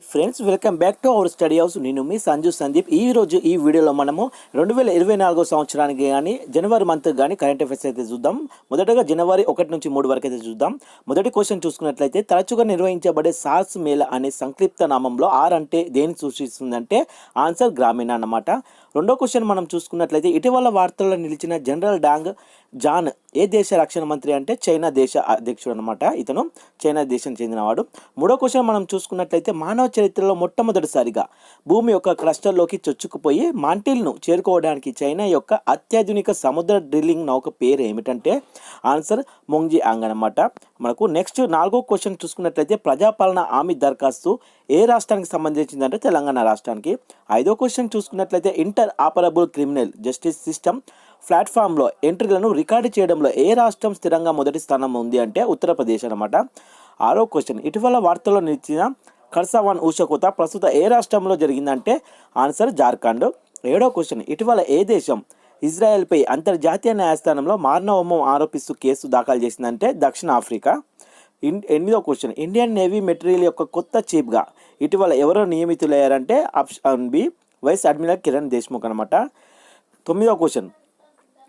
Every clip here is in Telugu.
Friends, welcome back to our study house. నేను మీ సంజు సందీప్. ఈరోజు ఈ వీడియోలో మనము 2024 సంవత్సరానికి కానీ జనవరి మంత్ కానీ కరెంట్ అఫైర్స్ అయితే చూద్దాం. మొదటగా జనవరి 1 నుంచి 3 వరకు అయితే చూద్దాం. మొదటి క్వశ్చన్ చూసుకున్నట్లయితే, తరచుగా నిర్వహించబడే సార్స్ మేళ అనే సంక్షిప్త నామంలో ఆర్ అంటే దేన్ని సూచిస్తుందంటే ఆన్సర్ గ్రామీణ అన్నమాట. రెండో క్వశ్చన్ మనం చూసుకున్నట్లయితే, ఇటీవల వార్తల్లో నిలిచిన జనరల్ డాంగ్ జాన్ ఏ దేశ రక్షణ మంత్రి అంటే చైనా దేశ అధ్యక్షుడు అనమాట. ఇతను చైనా దేశం చెందినవాడు. మూడో క్వశ్చన్ మనం చూసుకున్నట్లయితే, మానవ చరిత్రలో మొట్టమొదటిసారిగా భూమి యొక్క క్లస్టర్లోకి చొచ్చుకుపోయి మాంటిల్ను చేరుకోవడానికి చైనా యొక్క అత్యాధునిక సముద్ర డ్రిల్లింగ్ నౌక పేరు ఏమిటంటే ఆన్సర్ మొంగ్జీ ఆంగ్ అనమాట. మనకు నెక్స్ట్ నాలుగో క్వశ్చన్ చూసుకున్నట్లయితే, ప్రజాపాలన హామీ దరఖాస్తు ఏ రాష్ట్రానికి సంబంధించిందంటే తెలంగాణ రాష్ట్రానికి. ఐదో క్వశ్చన్ చూసుకున్నట్లయితే, inter operable criminal justice system ప్లాట్ఫామ్లో ఎంట్రీలను రికార్డు చేయడంలో ఏ రాష్ట్రం స్థిరంగా మొదటి స్థానం ఉంది అంటే ఉత్తరప్రదేశ్ అనమాట. ఆరో క్వశ్చన్, ఇటీవల వార్తల్లో నిలిచిన ఖర్సావాన్ ఊచకోత ప్రస్తుత ఏ రాష్ట్రంలో జరిగిందంటే ఆన్సర్ జార్ఖండ్. ఏడో క్వశ్చన్, ఇటీవల ఏ దేశం ఇజ్రాయెల్పై అంతర్జాతీయ న్యాయస్థానంలో మానవమం ఆరోపిస్తూ కేసు దాఖలు చేసిందంటే దక్షిణాఫ్రికా. ఎనిమిదో క్వశ్చన్, ఇండియన్ నేవీ మెటీరియల్ యొక్క కొత్త చీఫ్గా ఇటీవల ఎవరో నియమితులయ్యారంటే option B vice admiral Kiran Deshmukh అనమాట. తొమ్మిదో క్వశ్చన్,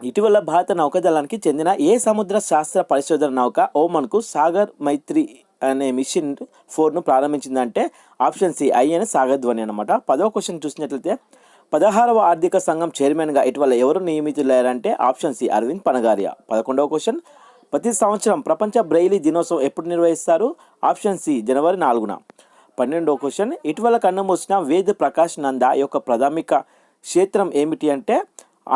ఇటీవల భారత నౌకాదళానికి చెందిన ఏ సముద్ర శాస్త్ర పరిశోధన నౌక ఓమన్కు సాగర్ మైత్రి అనే మిషన్ 4ను ప్రారంభించిందంటే option C INS Sagar Dhvani అనమాట. 10వ క్వశ్చన్ చూసినట్లయితే, 16వ ఆర్థిక సంఘం చైర్మన్గా ఇటీవల ఎవరు నియమితులయ్యారంటే ఆప్షన్ సి అరవింద్ పనగారియా. 11వ క్వశ్చన్, ప్రతి సంవత్సరం ప్రపంచ బ్రెయిలీ దినోత్సవం ఎప్పుడు నిర్వహిస్తారు? ఆప్షన్ సి జనవరి 4న. 12వ క్వశ్చన్, ఇటీవల కన్నుమూసిన వేద్ ప్రకాష్ నందా యొక్క ప్రాథమిక క్షేత్రం ఏమిటి అంటే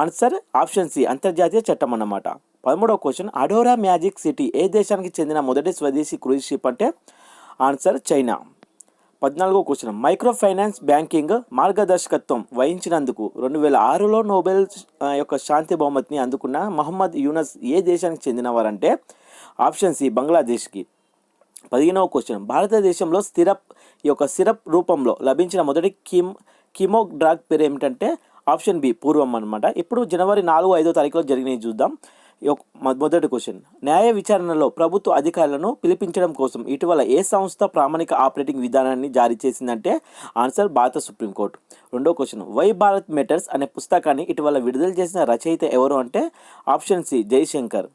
ఆన్సర్ ఆప్షన్ సి అంతర్జాతీయ చట్టం అన్నమాట. 13వ క్వశ్చన్, అడోరా మ్యాజిక్ సిటీ ఏ దేశానికి చెందిన మొదటి స్వదేశీ క్రూజ్ షిప్ అంటే ఆన్సర్ చైనా. 14వ క్వశ్చన్, మైక్రో ఫైనాన్స్ బ్యాంకింగ్ మార్గదర్శకత్వం వహించినందుకు 2006లో నోబెల్ యొక్క శాంతి బహుమతిని అందుకున్న మహమ్మద్ యూనస్ ఏ దేశానికి చెందినవారంటే ఆప్షన్ సి బంగ్లాదేశ్కి. 15వ క్వశ్చన్, భారతదేశంలో సిరప్ రూపంలో లభించిన మొదటి కీమో డ్రగ్ పేరు ఏమిటంటే ఆప్షన్ బి పూర్వం అనమాట. ఇప్పుడు జనవరి 4, 5వ తారీఖులో జరిగినవి చూద్దాం. మొదటి క్వశ్చన్, న్యాయ విచారణలో ప్రభుత్వ అధికారులను పిలిపించడం కోసం ఇటీవల ఏ సంస్థ ప్రామాణిక ఆపరేటింగ్ విధానాన్ని జారీ చేసిందంటే ఆన్సర్ భారత సుప్రీంకోర్టు. రెండో క్వశ్చన్, వై భారత్ మెటర్స్ అనే పుస్తకాన్ని ఇటీవల విడుదల చేసిన రచయిత ఎవరు అంటే ఆప్షన్ సి జయశంకర్.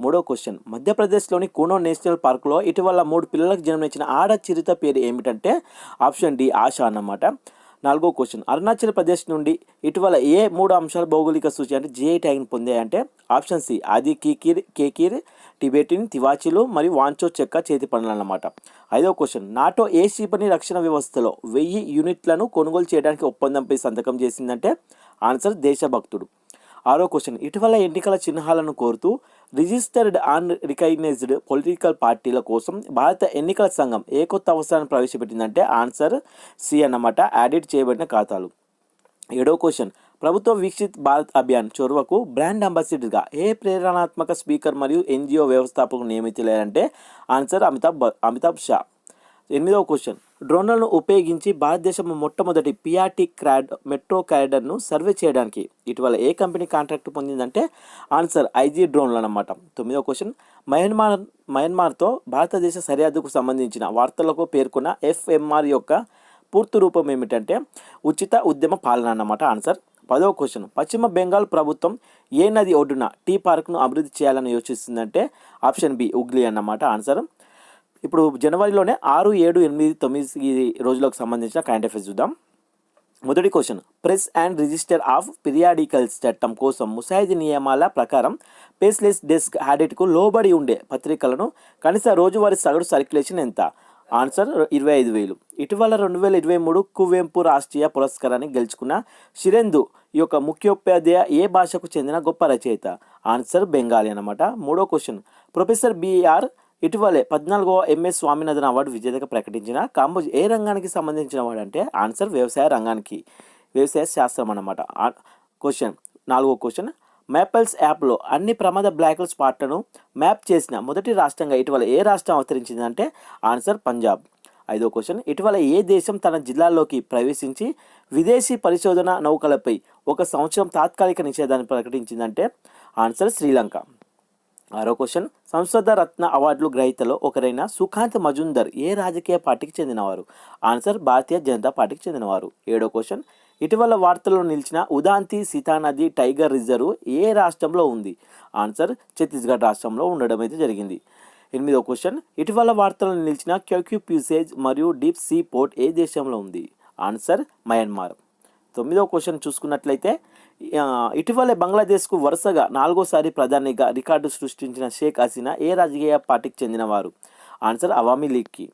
మూడో క్వశ్చన్, మధ్యప్రదేశ్లోని కూనో నేషనల్ పార్కులో ఇటీవల 3 పిల్లలకు జన్మనిచ్చిన ఆడ చిరుత పేరు ఏమిటంటే ఆప్షన్ డి ఆశ అన్నమాట. 4వ క్వశ్చన్, అరుణాచల్ ప్రదేశ్ నుండి ఇటీవల ఏ 3 అంశాల భౌగోళిక సూచి అంటే జిఐ ట్యాగ్ని పొందాయంటే ఆప్షన్ సి ఆది కేకీర్, టిబెటిన్ తివాచీలు మరియు వాంచో చెక్క చేతి పనులు అన్నమాట. 5వ క్వశ్చన్, నాటో ఏ క్షిపణి రక్షణ వ్యవస్థలో 1000 యూనిట్లను కొనుగోలు చేయడానికి ఒప్పందంపై సంతకం చేసిందంటే ఆన్సర్ దేశభక్తుడు. 6వ క్వశ్చన్, ఇటీవల ఎన్నికల చిహ్నాలను కోరుతూ రిజిస్టర్డ్ అండ్ రికగ్నైజ్డ్ పొలిటికల్ పార్టీల కోసం భారత ఎన్నికల సంఘం ఏ కొత్త అవసరాన్ని ప్రవేశపెట్టిందంటే ఆన్సర్ సి అన్నమాట, యాడిట్ చేయబడిన ఖాతాలు. 7వ క్వశ్చన్, ప్రభుత్వ వీక్షిత్ భారత్ అభియాన్ చొరవకు బ్రాండ్ అంబాసిడర్గా ఏ ప్రేరణాత్మక స్పీకర్ మరియు ఎన్జిఓ వ్యవస్థాపకులు నియమితులయ్యారంటే ఆన్సర్ అమితాబ్ షా. 8వ క్వశ్చన్, డ్రోన్లను ఉపయోగించి భారతదేశం మొట్టమొదటి పిఆర్టీ మెట్రో క్యారిడర్ను సర్వే చేయడానికి ఇటీవల ఏ కంపెనీ కాంట్రాక్ట్ పొందిందంటే ఆన్సర్ ఐజీ డ్రోన్లు అన్నమాట. 9వ క్వశ్చన్, మయన్మార్తో భారతదేశ సరిహద్దుకు సంబంధించిన వార్తలకు పేర్కొన్న ఎఫ్ఎంఆర్ యొక్క పూర్తి రూపం ఏమిటంటే ఉచిత ఉద్యమ పాలన అన్నమాట ఆన్సర్. 10వ క్వశ్చన్, పశ్చిమ బెంగాల్ ప్రభుత్వం ఏ నది ఒడ్డున టీ పార్క్ను అభివృద్ధి చేయాలని యోచిస్తుందంటే ఆప్షన్ బి హుగ్లీ అన్నమాట ఆన్సర్. ఇప్పుడు జనవరిలోనే 6, 7, 8, 9 రోజులకు సంబంధించిన కరెంట్ అఫైర్స్ చూద్దాం. మొదటి question, press and register of periodicals చట్టం కోసం ముసాయిదీ నియమాల ప్రకారం పేస్లెస్ డెస్క్ ఆడిట్కు లోబడి ఉండే పత్రికలను కనీస రోజువారీ సగటు సర్క్యులేషన్ ఎంత? ఆన్సర్ 25,000. ఇటీవల 2023 కువెంపు రాష్ట్రీయ పురస్కారాన్ని గెలుచుకున్న షిరెందు ఈ యొక్క ముఖ్యోపాధ్యాయ ఏ భాషకు చెందిన గొప్ప రచయిత? ఆన్సర్ బెంగాలీ అనమాట. మూడో క్వశ్చన్, ప్రొఫెసర్ బిఆర్ ఇటీవలే 14వ ఎంఎస్ స్వామినాథన్ అవార్డు విజేతగా ప్రకటించిన కాంబోజ్ ఏ రంగానికి సంబంధించిన వాడు అంటే ఆన్సర్ వ్యవసాయ రంగానికి, వ్యవసాయ శాస్త్రం అన్నమాట. క్వశ్చన్ 4వ క్వశ్చన్, మ్యాపల్స్ యాప్లో అన్ని ప్రమాద బ్లాక్ స్పాట్లను మ్యాప్ చేసిన మొదటి రాష్ట్రంగా ఇటీవల ఏ రాష్ట్రం అవతరించిందంటే ఆన్సర్ పంజాబ్. 5వ క్వశ్చన్, ఇటీవల ఏ దేశం తన జిల్లాల్లోకి ప్రవేశించి విదేశీ పరిశోధన నౌకలపై 1 సంవత్సరం తాత్కాలిక నిషేధాన్ని ప్రకటించిందంటే ఆన్సర్ శ్రీలంక. ఆరో క్వశ్చన్ సంసద రత్న అవార్డులు గ్రహీతలో ఒకరైన సుఖాంత్ మజుందర్ ఏ రాజకీయ పార్టీకి చెందినవారు? ఆన్సర్ భారతీయ జనతా పార్టీకి చెందినవారు. ఏడో క్వశ్చన్ ఇటీవల వార్తల్లో నిలిచిన ఉదాంతి సీతానది టైగర్ రిజర్వ్ ఏ రాష్ట్రంలో ఉంది? ఆన్సర్ ఛత్తీస్గఢ్ రాష్ట్రంలో ఉండడం అయితే జరిగింది. ఎనిమిదో క్వశ్చన్ ఇటీవల వార్తల్లో నిలిచిన క్యూక్యూ ప్యూసేజ్ మరియు డీప్ సీ పోర్ట్ ఏ దేశంలో ఉంది? Answer Myanmar. తొమ్మిదో క్వశ్చన్ చూసుకున్నట్లయితే ఇటీవలే బంగ్లాదేశ్కు వరుసగా 4వసారి ప్రధానిగా రికార్డు సృష్టించిన షేక్ హసీనా ఏ రాజకీయ పార్టీకి చెందినవారు? ఆన్సర్ అవామీ లీగ్కి.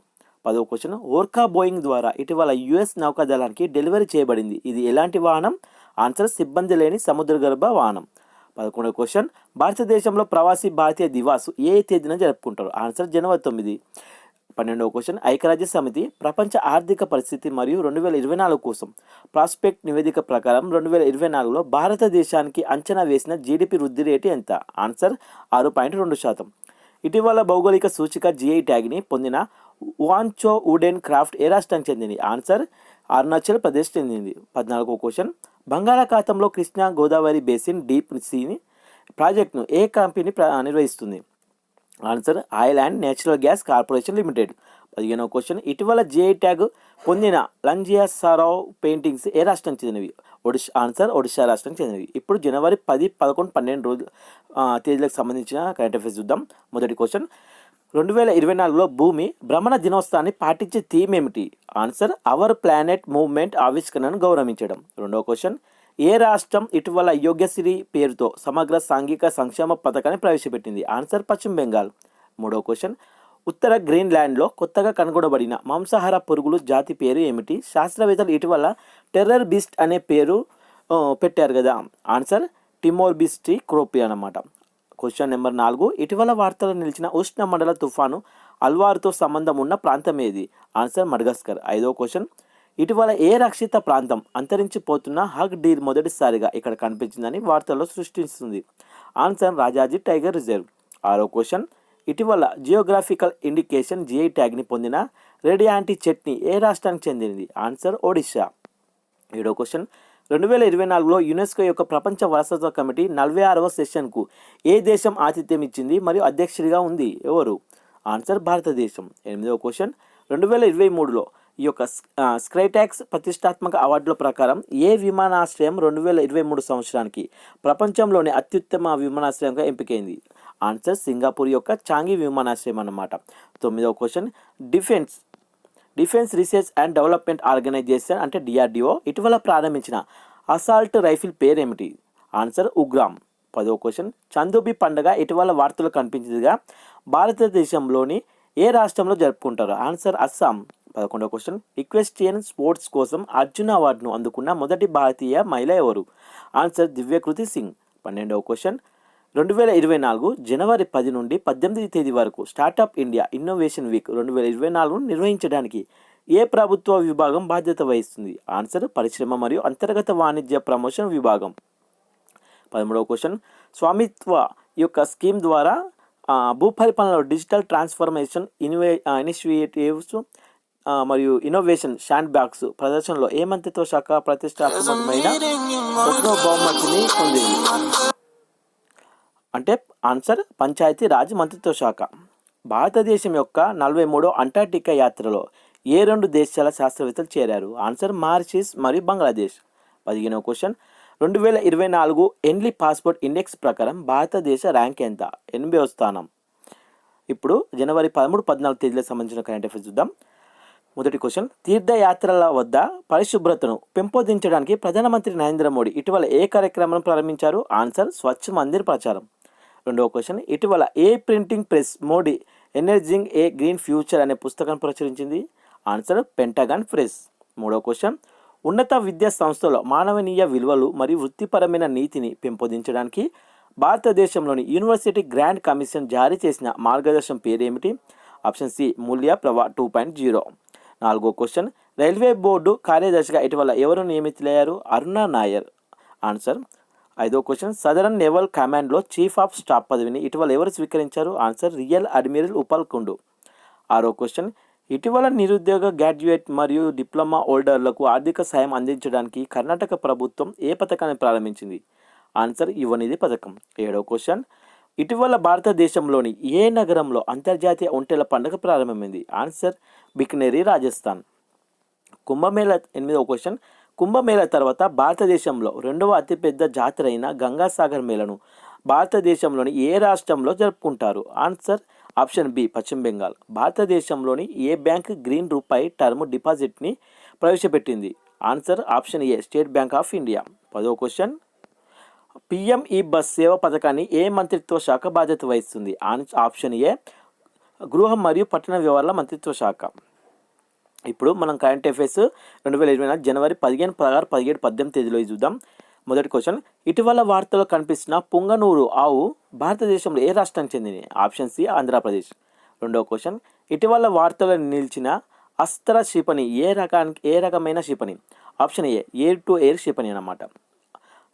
10వ క్వశ్చన్ ఓర్కా బోయింగ్ ద్వారా ఇటీవల యుఎస్ నౌకాదళానికి డెలివరీ చేయబడింది. ఇది ఎలాంటి వాహనం? ఆన్సర్ సిబ్బంది లేని సముద్రగర్భ వాహనం. 11వ క్వశ్చన్ భారతదేశంలో ప్రవాసీ భారతీయ దివాస్ ఏ తేదీన జరుపుకుంటారు? ఆన్సర్ జనవరి 9. 12వ క్వశ్చన్ ఐక్యరాజ్య సమితి ప్రపంచ ఆర్థిక పరిస్థితి మరియు 2024 కోసం ప్రాస్పెక్ట్ నివేదిక ప్రకారం 2024లో భారతదేశానికి అంచనా వేసిన జీడిపి వృద్ధి రేటు ఎంత? ఆన్సర్ 6.2%. ఇటీవల భౌగోళిక సూచిక జిఐ ట్యాగ్ని పొందిన వాంచో వుడెన్ క్రాఫ్ట్ ఏ రాష్ట్రానికి చెందింది? ఆన్సర్ అరుణాచల్ ప్రదేశ్ చెందింది. 14వ క్వశ్చన్ బంగాళాఖాతంలో Krishna Godavari basin deep sea ప్రాజెక్టును ఏ కంపెనీ నిర్వహిస్తుంది? Answer oil and natural gas corporation limited. 15వ క్వశ్చన్ ఇటీవల జిఐ ట్యాగ్ పొందిన లంజియా సరావ్ పెయింటింగ్స్ ఏ రాష్ట్రానికి చెందినవి? ఆన్సర్ ఒడిశా రాష్ట్రానికి చెందినవి. ఇప్పుడు జనవరి 10, 11, 12 రోజులు తేదీలకు సంబంధించిన కరెంట్ అఫైర్స్ చూద్దాం. మొదటి క్వశ్చన్ 2024లో భూమి భ్రమణ దినోత్సవాన్ని పాటించే థీమ్ ఏమిటి? ఆన్సర్ అవర్ ప్లానెట్ మూవ్మెంట్ ఆవిష్కరణను గౌరవించడం. రెండవ క్వశ్చన్ ఏ రాష్ట్రం ఇటీవల యోగ్యశ్రీ పేరుతో సమగ్ర సాంఘిక సంక్షేమ పథకాన్ని ప్రవేశపెట్టింది? ఆన్సర్ పశ్చిమ బెంగాల్. మూడవ క్వశ్చన్ ఉత్తర గ్రీన్లాండ్లో కొత్తగా కనుగొనబడిన మాంసాహార పురుగులు జాతి పేరు ఏమిటి? శాస్త్రవేత్తలు ఇటీవల టెర్రర్ బీస్ట్ అనే పేరు పెట్టారు కదా. ఆన్సర్ టిమోర్ బీస్టీ క్రోపి అన్నమాట. క్వశ్చన్ నెంబర్ 4 ఇటీవల వార్తల్లో నిలిచిన ఉష్ణ మండల తుఫాను అల్వార్తో సంబంధం ఉన్న ప్రాంతం ఏది? Answer Madagascar. 5వ క్వశ్చన్ ఇటీవల ఏ రక్షిత ప్రాంతం అంతరించిపోతున్న హగ్ డీర్ మొదటిసారిగా ఇక్కడ కనిపించిందని వార్తల్లో సృష్టిస్తుంది? Answer Rajaji tiger reserve. 6వ క్వశ్చన్ ఇటీవల జియోగ్రాఫికల్ ఇండికేషన్ జిఐ ట్యాగ్ని పొందిన రేడియాంటి చట్నీ ఏ రాష్ట్రానికి చెందినది? ఆన్సర్ ఒడిశా. 7వ క్వశ్చన్ 2024లో యునెస్కో యొక్క ప్రపంచ వారసత్వ కమిటీ 46వ సెషన్కు ఏ దేశం ఆతిథ్యం ఇచ్చింది మరియు అధ్యక్షుడిగా ఉంది? ఎవరు? ఆన్సర్ భారతదేశం. 8వ క్వశ్చన్ 2023లో ఈ యొక్క స్కైట్రాక్స్ ప్రతిష్టాత్మక అవార్డుల ప్రకారం ఏ విమానాశ్రయం 2023 సంవత్సరానికి ప్రపంచంలోని అత్యుత్తమ విమానాశ్రయంగా ఎంపికైంది? ఆన్సర్ సింగపూర్ యొక్క చాంగి విమానాశ్రయం అన్నమాట. 9వ question defence research and development organisation అంటే డిఆర్డిఓ ఇటీవల ప్రారంభించిన అసాల్ట్ రైఫిల్ పేరేమిటి? ఆన్సర్ ఉగ్రామ్. 10వ క్వశ్చన్ చందోబి పండుగ ఇటీవల వార్తలు కనిపించిందిగా భారతదేశంలోని ఏ రాష్ట్రంలో జరుపుకుంటారు? ఆన్సర్ అస్సాం. 11వ క్వశ్చన్ ఈక్వెస్ట్రియన్ స్పోర్ట్స్ కోసం అర్జున అవార్డును అందుకున్న మొదటి భారతీయ మహిళ ఎవరు? ఆన్సర్ దివ్యకృతి సింగ్. 12వ క్వశ్చన్ 2024 జనవరి 10 నుండి 18 తేదీ వరకు స్టార్టప్ ఇండియా ఇన్నోవేషన్ వీక్ 2024 నిర్వహించడానికి ఏ ప్రభుత్వ విభాగం బాధ్యత వహిస్తుంది? ఆన్సర్ పరిశ్రమ మరియు అంతర్గత వాణిజ్య ప్రమోషన్ విభాగం. 13వ క్వశ్చన్ స్వామిత్వ యొక్క స్కీమ్ ద్వారా భూపరిపాలనలో డిజిటల్ ట్రాన్స్ఫర్మేషన్ ఇనిషియేటివ్స్ మరియు ఇన్నోవేషన్ శాండ్ బ్యాగ్స్ ప్రదర్శనలో ఏ మంత్రిత్వ శాఖ ప్రతిష్టాత్మకమైన బహుమతిని పొందింది? అంటే ఆన్సర్ పంచాయతీ రాజ్ మంత్రిత్వ శాఖ. భారతదేశం యొక్క 43వ అంటార్టికా యాత్రలో ఏ 2 దేశాల శాస్త్రవేత్తలు చేరారు? ఆన్సర్ మారిషస్ మరియు బంగ్లాదేశ్. 15వ క్వశ్చన్ 2024 ఎన్లీ పాస్పోర్ట్ ఇండెక్స్ ప్రకారం భారతదేశ ర్యాంక్ ఎంత? 8వ స్థానం. ఇప్పుడు జనవరి 13, 14 తేదీలకు సంబంధించిన కరెంట్ అఫైర్స్ చూద్దాం. మొదటి క్వశ్చన్ తీర్థయాత్రల వద్ద పరిశుభ్రతను పెంపొందించడానికి ప్రధానమంత్రి నరేంద్ర మోడీ ఇటీవల ఏ కార్యక్రమాన్ని ప్రారంభించారు? ఆన్సర్ స్వచ్ఛ మందిర్ ప్రచారం. రెండవ క్వశ్చన్ ఇటీవల ఏ ప్రింటింగ్ ప్రెస్ మోడీ ఎనర్జింగ్ ఏ గ్రీన్ ఫ్యూచర్ అనే పుస్తకాన్ని ప్రచురించింది? Answer pentagon press. మూడవ క్వశ్చన్ ఉన్నత విద్యా సంస్థలో మానవీయ విలువలు మరియు వృత్తిపరమైన నీతిని పెంపొందించడానికి భారతదేశంలోని యూనివర్సిటీ గ్రాంట్ కమిషన్ జారీ చేసిన మార్గదర్శనం పేరేమిటి? Option C Mulya Pravah 2.0. నాలుగో క్వశ్చన్ రైల్వే బోర్డు కార్యదర్శిగా ఇటీవల ఎవరు నియమితులయ్యారు? అరుణ నాయర్. ఆన్సర్. 5వ క్వశ్చన్ సదరన్ నేవల్ కమాండ్లో చీఫ్ ఆఫ్ స్టాఫ్ పదవిని ఇటీవల ఎవరు స్వీకరించారు? Answer rear admiral Upal Kundu. 6వ క్వశ్చన్ ఇటీవల నిరుద్యోగ గ్రాడ్యుయేట్ మరియు డిప్లొమా హోల్డర్లకు ఆర్థిక సాయం అందించడానికి కర్ణాటక ప్రభుత్వం ఏ పథకాన్ని ప్రారంభించింది? ఆన్సర్ యువనిధి పథకం. 7వ క్వశ్చన్ ఇటీవల భారతదేశంలోని ఏ నగరంలో అంతర్జాతీయ ఒంటెల పండుగ ప్రారంభమైంది? ఆన్సర్ బికనేరి, రాజస్థాన్. కుంభమేళా 8వ క్వశ్చన్. కుంభమేళా తర్వాత భారతదేశంలో రెండవ అతిపెద్ద జాతర అయిన గంగాసాగర్ మేళను భారతదేశంలోని ఏ రాష్ట్రంలో జరుపుకుంటారు? ఆన్సర్ ఆప్షన్ బి పశ్చిమ బెంగాల్. భారతదేశంలోని ఏ బ్యాంక్ గ్రీన్ రూపాయి టర్మ్ డిపాజిట్ని ప్రవేశపెట్టింది? Answer option A state bank of India. 10వ క్వశ్చన్. పిఎం ఈ బస్ సేవ పథకాన్ని ఏ మంత్రిత్వ శాఖ బాధ్యత వహిస్తుంది? ఆప్షన్ ఏ గృహ మరియు పట్టణ వ్యవహారాల మంత్రిత్వ శాఖ. ఇప్పుడు మనం కరెంట్ అఫైర్స్ 2024 జనవరి 15, 16, 17, 18 తేదీలో చూద్దాం. మొదటి క్వశ్చన్. ఇటీవల వార్తల్లో కనిపిస్తున్న పుంగనూరు ఆవు భారతదేశంలో ఏ రాష్ట్రానికి చెందింది? Option C Andhra Pradesh. రెండవ క్వశ్చన్. ఇటీవల వార్తల్లో నిలిచిన అస్త్ర క్షిపణి ఏ రకమైన క్షిపణి? Option A air to air క్షిపణి అన్నమాట.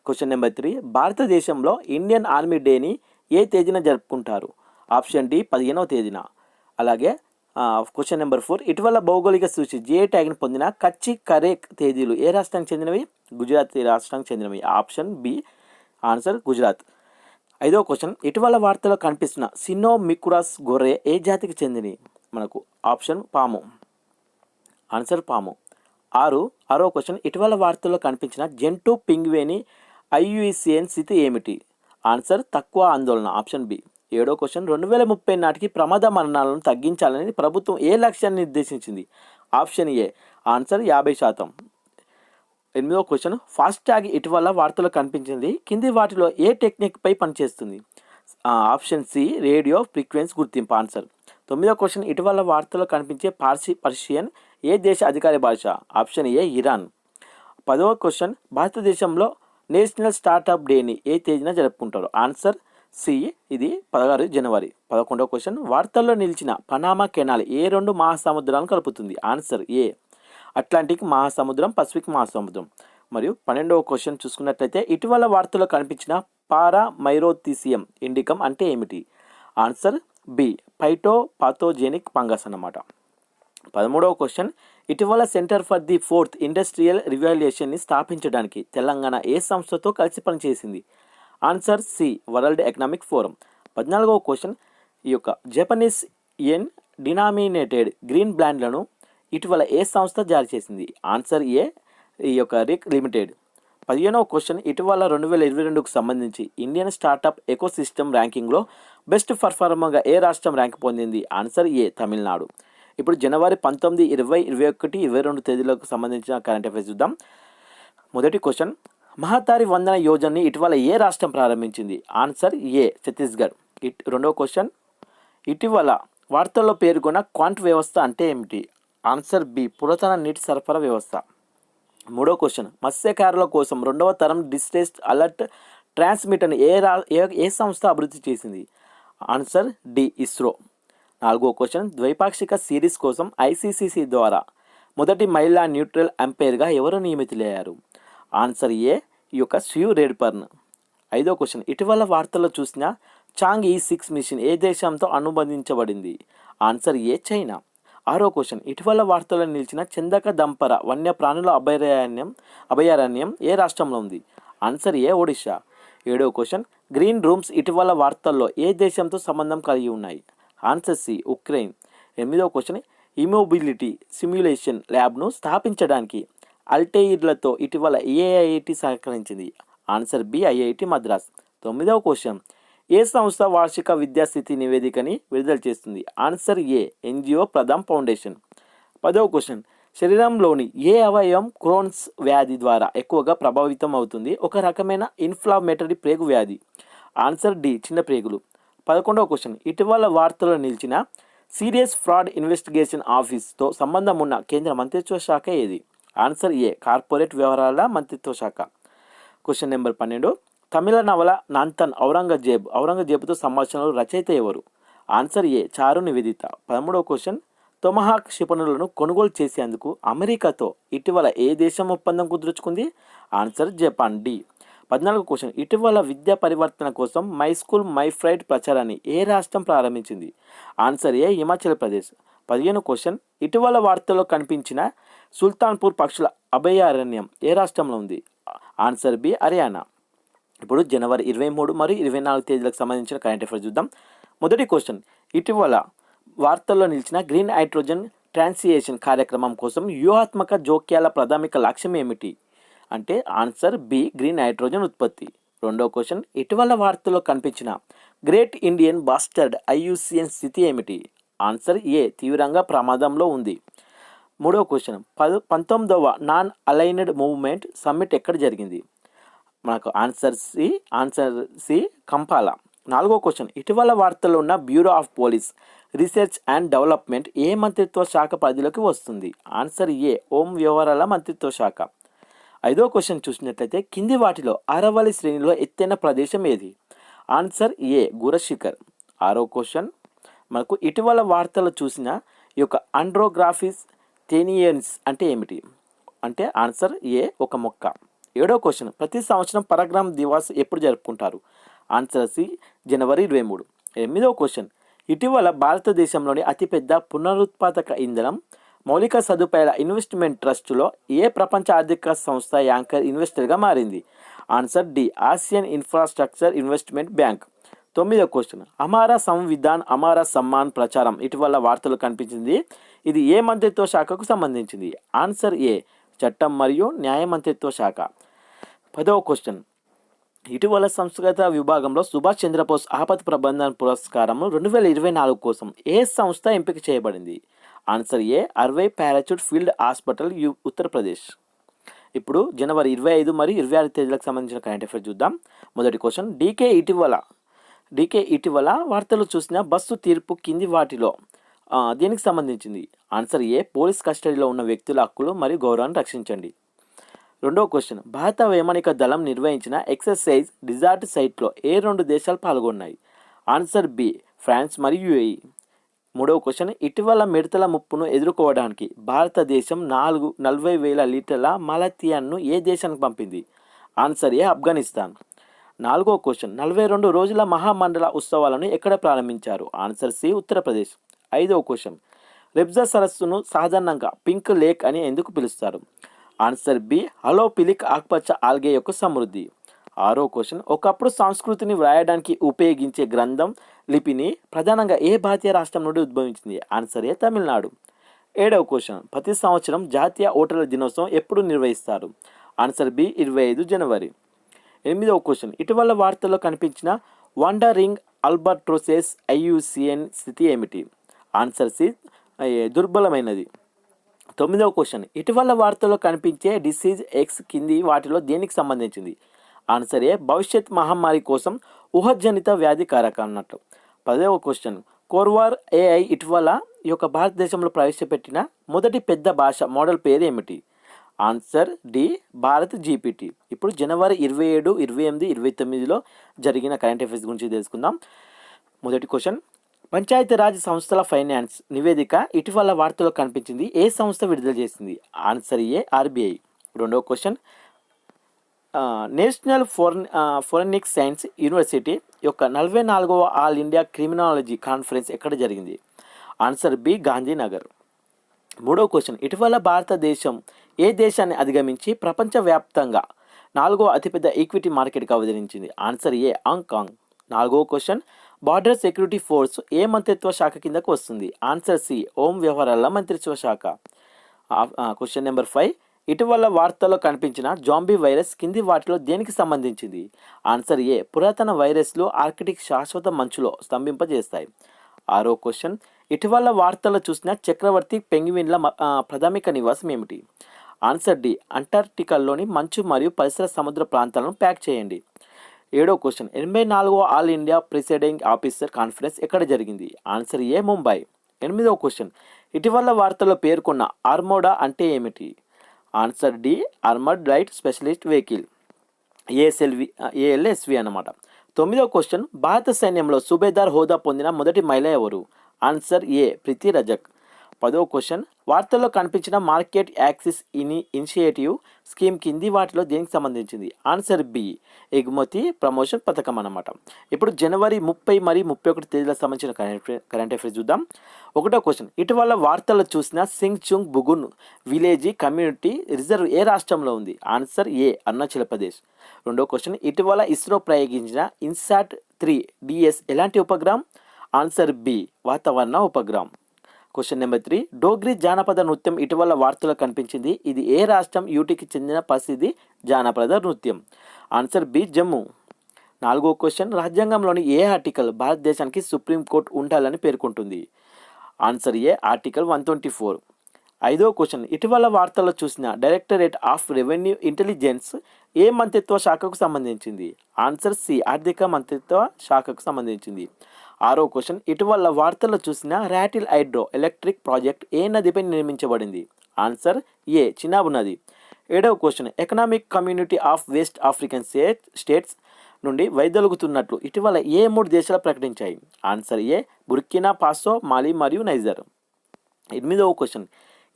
Question number 3. భారతదేశంలో ఇండియన్ ఆర్మీ డేని ఏ తేదీన జరుపుకుంటారు? ఆప్షన్ డి 15వ తేదీన. అలాగే క్వశ్చన్ నెంబర్ 4. ఇటీవల భౌగోళిక సూచి జిఐ ట్యాగ్ని పొందిన కచ్చి కరేక్ తేదీలు ఏ రాష్ట్రానికి చెందినవి? గుజరాత్ రాష్ట్రానికి చెందినవి. Option B answer Gujarat. 5వ క్వశ్చన్. ఇటీవల వార్తలో కనిపిస్తున్న సినోమికురస్ గొర్రె ఏ జాతికి చెందినవి? మనకు ఆప్షన్ పాము. ఆన్సర్ పాము. 6వ క్వశ్చన్. ఇటీవల వార్తల్లో కనిపించిన జంటు పింగ్వేని ఐయుసిఎన్ స్థితి ఏమిటి? ఆన్సర్ తక్కువ ఆందోళన. Option B. 7వ క్వశ్చన్. 2030 నాటికి ప్రమాద మరణాలను తగ్గించాలని ప్రభుత్వం ఏ లక్ష్యాన్ని నిర్దేశించింది? Option A answer 50%. 8వ క్వశ్చన్. ఫాస్టాగ్ ఇటీవల వార్తల్లో కనిపించింది కింది వాటిలో ఏ టెక్నిక్పై పనిచేస్తుంది? ఆప్షన్ సి రేడియో ఫ్రీక్వెన్సీ గుర్తింపు. ఆన్సర్. 9వ క్వశ్చన్. ఇటీవల వార్తల్లో కనిపించే పర్షియన్ ఏ దేశ అధికార భాష? Option A Iran. 10వ క్వశ్చన్. భారతదేశంలో నేషనల్ స్టార్టప్ డేని ఏ తేదీన జరుపుకుంటారు? ఆన్సర్ సి ఇది 16 జనవరి. 11వ క్వశ్చన్. వార్తల్లో నిలిచిన పనామా కెనాల్ ఏ రెండు మహాసముద్రాలను కలుపుతుంది? ఆన్సర్ ఏ అట్లాంటిక్ మహాసముద్రం, పసిఫిక్ మహాసముద్రం. మరియు 12వ క్వశ్చన్ చూసుకున్నట్లయితే ఇటీవల వార్తల్లో కనిపించిన పారామైరోథిసియం ఇండికం అంటే ఏమిటి? ఆన్సర్ బి పైటోపాథోజెనిక్ ఫంగస్ అన్నమాట. 13వ క్వశ్చన్. ఇటీవల centre for the fourth industrial రివాల్యూషన్ని స్థాపించడానికి తెలంగాణ ఏ సంస్థతో కలిసి పనిచేసింది? Answer C world economic forum. 14వ క్వశ్చన్. ఈ యొక్క జపనీస్ ఎన్ డినామినేటెడ్ గ్రీన్ బ్రాండ్లను ఇటీవల ఏ సంస్థ జారీ చేసింది? ఆన్సర్ ఏ ఈ యొక్క రిక్ లిమిటెడ్. 15వ క్వశ్చన్. ఇటీవల 2022కు సంబంధించి ఇండియన్ స్టార్టప్ ఎకోసిస్టమ్ ర్యాంకింగ్లో బెస్ట్ పర్ఫార్మర్గా ఏ రాష్ట్రం ర్యాంక్ పొందింది? ఆన్సర్ ఏ తమిళనాడు. ఇప్పుడు జనవరి 19, 20, 21, 22 తేదీలకు సంబంధించిన కరెంట్ అఫైర్స్ చూద్దాం. మొదటి క్వశ్చన్. మహతారి వందన యోజనని ఇటీవల ఏ రాష్ట్రం ప్రారంభించింది? ఆన్సర్ ఏ ఛత్తీస్గఢ్. రెండవ క్వశ్చన్. ఇటీవల వార్తల్లో పేర్కొన్న క్వాంట్ వ్యవస్థ అంటే ఏమిటి? ఆన్సర్ బి పురాతన నీటి సరఫరా వ్యవస్థ. మూడో క్వశ్చన్. మత్స్యకారుల కోసం 2వ తరం డిస్ట్రెస్ అలర్ట్ ట్రాన్స్మిటర్ని ఏ సంస్థ అభివృద్ధి చేసింది? Answer D ISRO. 4వ క్వశ్చన్. ద్వైపాక్షిక సిరీస్ కోసం ఐసీసీ ద్వారా మొదటి మహిళా న్యూట్రల్ అంపైర్గా ఎవరు నియమితులయ్యారు? ఆన్సర్ ఏ ఈ యొక్క స్యూ రెడ్బర్న్. 5వ క్వశ్చన్. ఇటీవల వార్తల్లో చూసిన చాంగ్ E6 మిషన్ ఏ దేశంతో అనుబంధించబడింది? ఆన్సర్ ఏ చైనా. 6వ క్వశ్చన్. ఇటీవల వార్తల్లో నిలిచిన చందక దంపర వన్యప్రాణుల అభయారణ్యం ఏ రాష్ట్రంలో ఉంది? ఆన్సర్ ఏ ఒడిషా. 7వ క్వశ్చన్. గ్రీన్ రూమ్స్ ఇటీవల వార్తల్లో ఏ దేశంతో సంబంధం కలిగి ఉన్నాయి? Answer C Ukraine. 8వ క్వశ్చన్. ఇమోబిలిటీ సిమ్యులేషన్ ల్యాబ్ను స్థాపించడానికి అల్టెయిర్లతో ఇటీవల ఏ ఐఐటి సహకరించింది? Answer B IIT Madras. 9వ క్వశ్చన్. ఏ సంస్థ వార్షిక విద్యాస్థితి నివేదికని విడుదల చేస్తుంది? Answer A NGO Pratham foundation. 10వ క్వశ్చన్. శరీరంలోని ఏ అవయవం క్రోన్స్ వ్యాధి ద్వారా ఎక్కువగా ప్రభావితం అవుతుంది? ఒక రకమైన ఇన్ఫ్లామేటరీ ప్రేగు వ్యాధి. ఆన్సర్ డి చిన్న ప్రేగులు. 11వ క్వశ్చన్. ఇటీవల వార్తల్లో నిలిచిన సీరియస్ ఫ్రాడ్ ఇన్వెస్టిగేషన్ ఆఫీస్తో సంబంధం ఉన్న కేంద్ర మంత్రిత్వ శాఖ ఏది? ఆన్సర్ ఏ కార్పొరేట్ వ్యవహారాల మంత్రిత్వ శాఖ. Question number 12. తమిళ నవల నాంతన్ ఔరంగజేబుతో సంభాషణలు రచయిత ఎవరు? ఆన్సర్ ఏ చారు నివేదిత. 13వ క్వశ్చన్. తొమహాక్ క్షిపణులను కొనుగోలు చేసేందుకు అమెరికాతో ఇటీవల ఏ దేశం ఒప్పందం కుదుర్చుకుంది? Answer Japan D. 14వ క్వశ్చన్. ఇటీవల విద్యా పరివర్తన కోసం మై స్కూల్ మై ఫ్రైడ్ ప్రచారాన్ని ఏ రాష్ట్రం ప్రారంభించింది? ఆన్సర్ ఏ హిమాచల్ ప్రదేశ్. 15వ క్వశ్చన్. ఇటీవల వార్తల్లో కనిపించిన సుల్తాన్పూర్ పక్షుల అభయారణ్యం ఏ రాష్ట్రంలో ఉంది? Answer B Haryana. ఇప్పుడు జనవరి 23 మరియు 24 తేదీలకు సంబంధించిన కరెంట్ అఫైర్స్ చూద్దాం. మొదటి క్వశ్చన్, ఇటీవల వార్తల్లో నిలిచిన గ్రీన్ హైడ్రోజన్ ట్రాన్సియేషన్ కార్యక్రమం కోసం వ్యూహాత్మక జోక్యాల ప్రాథమిక లక్ష్యం ఏమిటి? అంటే ఆన్సర్ బి, గ్రీన్ హైడ్రోజన్ ఉత్పత్తి. రెండో క్వశ్చన్, ఇటీవల వార్తల్లో కనిపించిన గ్రేట్ ఇండియన్ బాస్టర్డ్ ఐయుసిఎన్ స్థితి ఏమిటి? ఆన్సర్ ఏ, తీవ్రంగా ప్రమాదంలో ఉంది. మూడో క్వశ్చన్, 19వ నాన్ అలైన్డ్ మూవ్మెంట్ సమ్మిట్ ఎక్కడ జరిగింది? మనకు ఆన్సర్ సి కంపాలా. నాలుగో క్వశ్చన్, ఇటీవల వార్తల్లో ఉన్న bureau of police research and development ఏ మంత్రిత్వ శాఖ పరిధిలోకి వస్తుంది? ఆన్సర్ ఏ, హోం వ్యవహారాల మంత్రిత్వ శాఖ. ఐదో క్వశ్చన్ చూసినట్లయితే కింది వాటిలో అరవల్లి శ్రేణిలో ఎత్తైన ప్రదేశం ఏది? ఆన్సర్ ఏ, గురశిఖర్. ఆరో క్వశ్చన్, మనకు ఇటీవల వార్తలు చూసిన ఈ యొక్క ఆండ్రోగ్రాఫిస్ టెనియన్స్ అంటే ఏమిటి? అంటే ఆన్సర్ ఏ, ఒక మొక్క. ఏడో క్వశ్చన్, ప్రతి సంవత్సరం పరగ్రామ్ దివాస్ ఎప్పుడు జరుపుకుంటారు? ఆన్సర్ సి, జనవరి 23. ఎనిమిదో క్వశ్చన్, ఇటీవల భారతదేశంలోని అతిపెద్ద పునరుత్పాదక ఇంధనం మౌలిక సదుపాయాల ఇన్వెస్ట్మెంట్ ట్రస్టులో ఏ ప్రపంచ ఆర్థిక సంస్థ యాంకర్ ఇన్వెస్టర్గా మారింది? Answer D, Asian Infrastructure Investment Bank. తొమ్మిదో క్వశ్చన్, హమారా సంవిధాన్ హమారా సమ్మాన్ ప్రచారం ఇటీవల వార్తలు కనిపించింది. ఇది ఏ మంత్రిత్వ శాఖకు సంబంధించింది? ఆన్సర్ ఏ, చట్టం మరియు న్యాయ మంత్రిత్వ శాఖ. 10వ క్వశ్చన్, ఇటీవల సంస్కృత విభాగంలో సుభాష్ చంద్రబోస్ ఆపత్ ప్రబంధన్ పురస్కారం 2024 కోసం ఏ సంస్థ ఎంపిక చేయబడింది? ఆన్సర్ ఏ, అర్వై పారాచూట్ ఫీల్డ్ హాస్పిటల్, ఉత్తరప్రదేశ్. ఇప్పుడు జనవరి 25 మరియు 26 తేదీలకు సంబంధించిన కరెంట్ అఫైర్స్ చూద్దాం. మొదటి క్వశ్చన్, డీకే ఇటీవల వార్తలు చూసిన బస్సు తీర్పు కింది వాటిలో దీనికి సంబంధించింది? ఆన్సర్ ఏ, పోలీస్ కస్టడీలో ఉన్న వ్యక్తుల హక్కులు మరియు గౌరవాన్ని రక్షించండి. రెండవ క్వశ్చన్, భారత వైమానిక దళం నిర్వహించిన ఎక్సర్సైజ్ డిజార్ట్ సైట్లో ఏ 2 దేశాలు పాల్గొన్నాయి? ఆన్సర్ బి, ఫ్రాన్స్ మరియు యుఏఈ. మూడవ క్వశ్చన్, ఇటీవల మిడతల ముప్పును ఎదుర్కోవడానికి భారతదేశం 40,000 లీటర్ల మలథియాన్ను ఏ దేశానికి పంపింది? Answer A, Afghanistan. నాలుగో క్వశ్చన్, 42 రోజుల మహామండల ఉత్సవాలను ఎక్కడ ప్రారంభించారు? Answer C, Uttar Pradesh. ఐదవ క్వశ్చన్, రెబ్జా సరస్సును సాధారణంగా పింక్ లేక్ అని ఎందుకు పిలుస్తారు? ఆన్సర్ బి, హలోపిలిక్ ఆకుపచ్చ ఆల్గే యొక్క సమృద్ధి. ఆరో క్వశ్చన్, ఒకప్పుడు సంస్కృతిని వ్రాయడానికి ఉపయోగించే గ్రంథం లిపిని ప్రధానంగా ఏ భారతీయ రాష్ట్రం నుండి ఉద్భవించింది? ఆన్సర్ ఏ, తమిళనాడు. ఏడవ క్వశ్చన్, ప్రతి సంవత్సరం జాతీయ ఓటర్ల దినోత్సవం ఎప్పుడు నిర్వహిస్తారు? ఆన్సర్ బి, 25 జనవరి. ఎనిమిదవ క్వశ్చన్, ఇటీవల వార్తల్లో కనిపించిన వాండరింగ్ అల్బట్రోసెస్ ఐయుసిఎన్ స్థితి ఏమిటి? ఆన్సర్ సి, దుర్బలమైనది. తొమ్మిదవ క్వశ్చన్, ఇటీవల వార్తల్లో కనిపించే డిసీజ్ ఎక్స్ కింది వాటిలో దేనికి సంబంధించింది? ఆన్సర్ ఏ, భవిష్యత్ మహమ్మారి కోసం ఊహజనిత వ్యాధి కారకం అన్నట్టు. 10వ క్వశ్చన్, కోర్వార్ ఏఐ ఇటీవల ఈ యొక్క భారతదేశంలో ప్రవేశపెట్టిన మొదటి పెద్ద భాష మోడల్ పేరు ఏమిటి? Answer D, Bharat GPT. ఇప్పుడు జనవరి 27, 28, 29లో జరిగిన కరెంట్ అఫైర్స్ గురించి తెలుసుకుందాం. మొదటి క్వశ్చన్, పంచాయతీరాజ్ సంస్థల ఫైనాన్స్ నివేదిక ఇటీవల వార్తల్లో కనిపించింది. ఏ సంస్థ విడుదల చేసింది? Answer A, RBI. రెండవ question, National Forensic Science University యొక్క 44వ ఆల్ ఇండియా క్రిమినాలజీ కాన్ఫరెన్స్ ఎక్కడ జరిగింది? Answer B, Gandhinagar. మూడవ క్వశ్చన్, ఇటీవల భారతదేశం ఏ దేశాన్ని అధిగమించి ప్రపంచవ్యాప్తంగా 4వ అతిపెద్ద ఈక్విటీ మార్కెట్గా అవతరించింది? ఆన్సర్ ఏ, హాంకాంగ్. నాలుగవ క్వశ్చన్, బార్డర్ సెక్యూరిటీ ఫోర్స్ ఏ మంత్రిత్వ శాఖ కిందకు వస్తుంది? ఆన్సర్ సి, హోం వ్యవహారాల మంత్రిత్వ శాఖ. క్వశ్చన్ నెంబర్ 5, ఇటీవల వార్తల్లో కనిపించిన జాంబీ వైరస్ కింది వాటిలో దేనికి సంబంధించింది? ఆన్సర్ ఏ, పురాతన వైరస్లు ఆర్కిటిక్ శాశ్వత మంచులో స్తంభింపజేస్తాయి. ఆరో క్వశ్చన్, ఇటీవల వార్తల్లో చూసిన చక్రవర్తి పెంగ్విన్ల ప్రాథమిక నివాసం ఏమిటి? ఆన్సర్ డి, అంటార్క్టికాలోని మంచు మరియు పరిసర సముద్ర ప్రాంతాలను ప్యాక్ చేయండి. ఏడో క్వశ్చన్, 84వ all India presiding officer conference ఎక్కడ జరిగింది? Answer A, Mumbai. 8వ క్వశ్చన్, ఇటీవల వార్తల్లో పేర్కొన్న ఆర్మోడా అంటే ఏమిటి? Answer D, armoured light specialist vehicle, ALSV అన్నమాట. 9వ క్వశ్చన్, భారత సైన్యంలో సుబేదార్ హోదా పొందిన మొదటి మహిళ ఎవరు? ఆన్సర్ ఏ, ప్రీతి రజక్. 10వ క్వశ్చన్ వార్తల్లో కనిపించిన మార్కెట్ యాక్సిస్ ఇనిషియేటివ్ స్కీమ్ కింది వాటిలో దేనికి సంబంధించింది? ఆన్సర్ బి, ఎగుమతి ప్రమోషన్ పథకం అన్నమాట. ఇప్పుడు జనవరి 30 మరియు 31 తేదీలకు సంబంధించిన కరెంట్ అఫైర్స్ చూద్దాం. 1వ క్వశ్చన్ ఇటీవల వార్తల్లో చూసిన సింగ్చుంగ్ బుగున్ విలేజ్ కమ్యూనిటీ రిజర్వ్ ఏ రాష్ట్రంలో ఉంది? ఆన్సర్ ఏ, అరుణాచల్ ప్రదేశ్. 2వ క్వశ్చన్ ఇటీవల ఇస్రో ప్రయోగించిన ఇన్సాట్ 3 డిఎస్ ఎలాంటి ఉపగ్రహం? ఆన్సర్ బి, వాతావరణ ఉపగ్రహం. క్వశ్చన్ నెంబర్ 3 డోగ్రీ జానపద నృత్యం ఇటీవల వార్తల్లో కనిపించింది. ఇది ఏ రాష్ట్రం యూటీకి చెందిన ప్రసిద్ధి జానపద నృత్యం? Answer B, Jammu. 4వ క్వశ్చన్ రాజ్యాంగంలోని ఏ ఆర్టికల్ భారతదేశానికి సుప్రీంకోర్టు ఉండాలని పేర్కొంటుంది? Answer A, article 124. 5వ క్వశ్చన్ ఇటీవల వార్తల్లో చూసిన డైరెక్టరేట్ ఆఫ్ రెవెన్యూ ఇంటెలిజెన్స్ ఏ మంత్రిత్వ శాఖకు సంబంధించింది? ఆన్సర్ సి, ఆర్థిక మంత్రిత్వ శాఖకు సంబంధించింది. 6వ క్వశ్చన్ ఇటీవల వార్తల్లో చూసిన రాటిల్ హైడ్రో ఎలక్ట్రిక్ ప్రాజెక్ట్ ఏ నదిపై నిర్మించబడింది? ఆన్సర్ ఏ, చినాబ్ నది. 7వ question economic community of west African states నుండి వైదొలుగుతున్నట్లు ఇటీవల ఏ 3 దేశాలు ప్రకటించాయి? ఆన్సర్ ఏ, బుర్కినా ఫాసో, మాలి మరియు నైజర్. 8వ క్వశ్చన్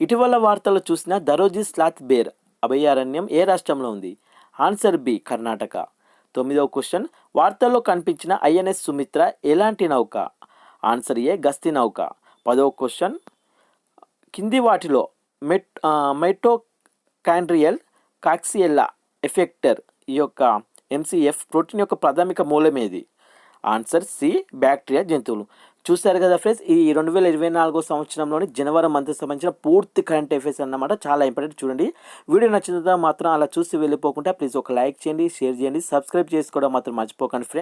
ఇటీవల వార్తల్లో చూసిన దరోజీ స్లాత్ బేర్ అభయారణ్యం ఏ రాష్ట్రంలో ఉంది? Answer B, Karnataka. 9వ క్వశ్చన్ వార్తల్లో కనిపించిన ఐఎన్ఎస్ సుమిత్ర ఎలాంటి నౌక? ఆన్సర్ ఏ, గస్తీ నౌక. 10వ క్వశ్చన్ కింది వాటిలో మైటోకాండ్రియల్ కాక్సియెల్లా ఎఫెక్టర్ ఈ యొక్క ఎంసీఎఫ్ ప్రోటీన్ యొక్క ప్రాథమిక మూలం ఏది? ఆన్సర్ సి, బ్యాక్టీరియా జంతువులు. చూశారు కదా ఫ్రెండ్స్, ఈ 2024 సంవత్సరంలోని జనవరి మంత్ సంబంధించిన పూర్తి కరెంట్ అఫైర్స్ అన్నమాట. చాలా ఇంపార్టెంట్. చూడండి, వీడియో నచ్చినంత మాత్రం అలా చూసి వెళ్ళిపోకుండా ప్లీజ్ ఒక లైక్ చేయండి, షేర్ చేయండి, సబ్స్క్రైబ్ చేసుకోవడం మాత్రం మర్చిపోకండి ఫ్రెండ్స్.